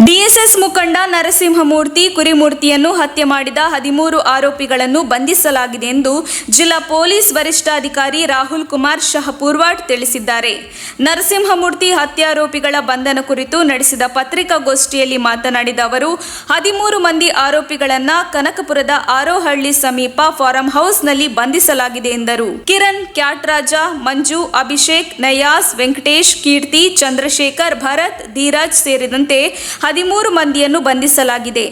DSS ಮುಖಂಡ ನರಸಿಂಹಮೂರ್ತಿ ಕುರಿಮೂರ್ತಿಯನ್ನು ಹತ್ಯೆ ಮಾಡಿದ 13 ಆರೋಪಿಗಳನ್ನು ಬಂಧಿಸಲಾಗಿದೆ ಎಂದು ಜಿಲ್ಲಾ ಪೊಲೀಸ್ ವರಿಷ್ಠಾಧಿಕಾರಿ ರಾಹುಲ್ ಕುಮಾರ್ ಶಹಪೂರ್ವಾಡ್ ತಿಳಿಸಿದ್ದಾರೆ. ನರಸಿಂಹಮೂರ್ತಿ ಹತ್ಯಾರೋಪಿಗಳ ಬಂಧನ ಕುರಿತು ನಡೆಸಿದ ಪತ್ರಿಕಾಗೋಷ್ಠಿಯಲ್ಲಿ ಮಾತನಾಡಿದ ಅವರು, 13 ಮಂದಿ ಆರೋಪಿಗಳನ್ನು ಕನಕಪುರದ ಆರೋಹಳ್ಳಿ ಸಮೀಪ ಫಾರಂ ಹೌಸ್ನಲ್ಲಿ ಬಂಧಿಸಲಾಗಿದೆ ಎಂದರು. ಕಿರಣ್, ಕ್ಯಾಟ್ರಾಜ, ಮಂಜು, ಅಭಿಷೇಕ್, ನಯಾಸ್, ವೆಂಕಟೇಶ್, ಕೀರ್ತಿ, ಚಂದ್ರಶೇಖರ್, ಭರತ್, ಧೀರಜ್ ಸೇರಿದಂತೆ 13 ಮಂದಿಯನ್ನು ಬಂಧಿಸಲಾಗಿದೆ.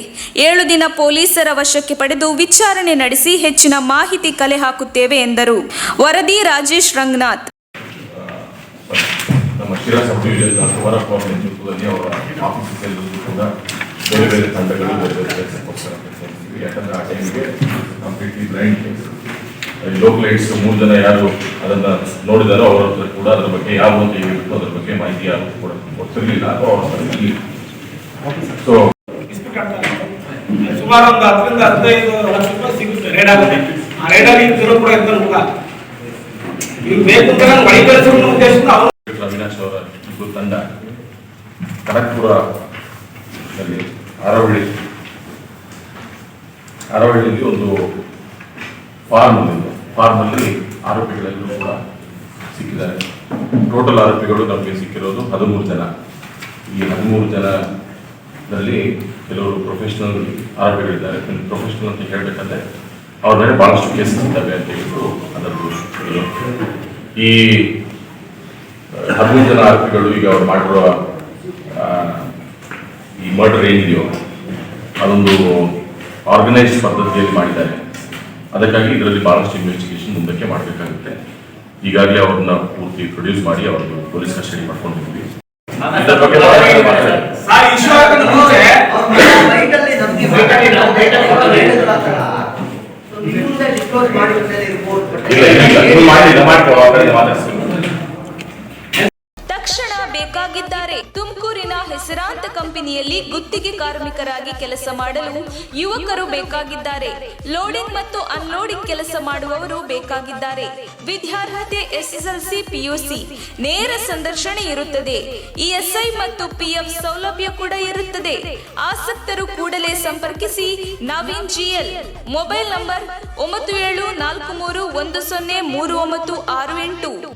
7 ದಿನ ಪೊಲೀಸರ ವಶಕ್ಕೆ ಪಡೆದು ವಿಚಾರಣೆ ನಡೆಸಿ ಹೆಚ್ಚಿನ ಮಾಹಿತಿ ಕಲೆ ಹಾಕುತ್ತೇವೆ ಎಂದರು. ವರದಿ ರಾಜೇಶ್ ರಂಗನಾಥ್. ನಮ್ಮ ಶಿರಾ ಸಬ್ ಡಿವಿಷನ್ ಕುಮಾರಸ್ವಾಮಿ ನೇತೃತ್ವದಲ್ಲಿ ಅವರ ಆಫೀಸಲ್ಲಿ ಕೂಡ ಬೇರೆ ಬೇರೆ ತಂಡಗಳು ಬೇರೆ ಬೇರೆ ಕೆಲಸಕ್ಕೋಸ್ಕರ ಕೆಲಸ. ಯಾಕಂದ್ರೆ ಆ ಟೈಮಿಗೆ completely blind case. Local AIDS 3 ಜನ ಯಾರು ಅದನ್ನು ನೋಡಿದಾರೋ ಅವರ ಹತ್ರ ಕೂಡ ಅದರ ಬಗ್ಗೆ ಯಾವ ಅಂತ ಹೇಳಿಬಿಟ್ಟು ಅದರ ಬಗ್ಗೆ ಮಾಹಿತಿ ಯಾರು ಕೂಡ ಗೊತ್ತಿರಲಿಲ್ಲ ಅಥವಾ ಅವರ ಹತ್ರ ಸೊ ಸುಮಾರು ಒಂದು 10 ರಿಂದ 15 ಲಕ್ಷ ರೂಪಾಯಿ ಸಿಗುತ್ತೆ ರೇಡ್ ಆಗುತ್ತೆ. ಆ ರೇಡ್ ಆಗಿ ತಿರುಗಿ ಕೂಡ ಇರ್ತಾರೆ ಕೂಡ ಇವ್ರು ಬೇಕು ಅಂತ ಮಳಿ ಬೆಳೆಸೋ ಉದ್ದೇಶದಿಂದ ಅವಿನಾಶ್ ಅವರ ಇಬ್ಬರು ತಂಡ ಕನಕಪುರದಲ್ಲಿ ಆರೋಹಳ್ಳಿಯಲ್ಲಿ ಒಂದು ಫಾರ್ಮಲ್ಲಿ ಆರೋಪಿಗಳೆಲ್ಲರೂ ಕೂಡ ಸಿಕ್ಕಿದ್ದಾರೆ. ಟೋಟಲ್ ಆರೋಪಿಗಳು ನಮಗೆ ಸಿಕ್ಕಿರೋದು 13 ಜನ. ಈ 13 ಜನದಲ್ಲಿ ಕೆಲವರು ಪ್ರೊಫೆಷನಲ್ ಆರೋಪಿಗಳಿದ್ದಾರೆ. ಪ್ರೊಫೆಷನಲ್ ಅಂತ ಹೇಳಬೇಕಂದ್ರೆ ಅವ್ರ ಮೇಲೆ ಬಹಳಷ್ಟು ಕೇಸಸ್ ಇದ್ದಾವೆ ಅಂತ ಹೇಳಿದ್ರು. ಅದರದ್ದು ಈ 13 ಜನ ಆರೋಪಿಗಳು ಈಗ ಅವ್ರು ಮಾಡಿರೋ ಈ ಮರ್ಡರ್ ಏನಿದೆಯೋ ಅದೊಂದು ಆರ್ಗನೈಸ್ಡ್ ಪದ್ಧತಿಯಲ್ಲಿ ಮಾಡಿದ್ದಾರೆ. ಅದಕ್ಕಾಗಿ ಇದರಲ್ಲಿ ಬಹಳಷ್ಟು ಇನ್ವೆಸ್ಟಿಗೇಷನ್ ಮುಂದಕ್ಕೆ ಮಾಡಬೇಕಾಗುತ್ತೆ. ಈಗಾಗಲೇ ಅವ್ರನ್ನ ಪೂರ್ತಿ ಪ್ರೊಡ್ಯೂಸ್ ಮಾಡಿ ಅವ್ರದ್ದು ಪೊಲೀಸ್ ಕಸ್ಟಡಿ ಮಾಡ್ಕೊಂಡಿದ್ವಿ. ಇದರ ಬಗ್ಗೆ ತಕ್ಷಣ ಬೇಕಾಗಿದ್ದಾರೆ. ತುಮಕೂರಿನ ಹೆಸರಾಂತ ಕಂಪನಿಯಲ್ಲಿ ಗುತ್ತಿಗೆ ಕಾರ್ಮಿಕರಾಗಿ ಕೆಲಸ ಮಾಡಲು ಯುವಕರು ಬೇಕಾಗಿದ್ದಾರೆ. ಲೋಡಿಂಗ್ ಮತ್ತು ಅನ್ಲೋಡಿಂಗ್ ಕೆಲಸ ಮಾಡುವವರು ಬೇಕಾಗಿದ್ದಾರೆ. ವಿದ್ಯಾರ್ಹತೆ ಎಸ್ಎಸ್ಎಲ್ಸಿ, ಪಿಯುಸಿ. ನೇರ ಸಂದರ್ಶನ ಇರುತ್ತದೆ. ಇಎಸ್ಐ ಮತ್ತು ಪಿಎಫ್ ಸೌಲಭ್ಯ ಕೂಡ ಇರುತ್ತದೆ. ಆಸಕ್ತರು ಕೂಡಲೇ ಸಂಪರ್ಕಿಸಿ. ನವೀನ್ ಜಿಎಲ್. Mobile number 9743103968.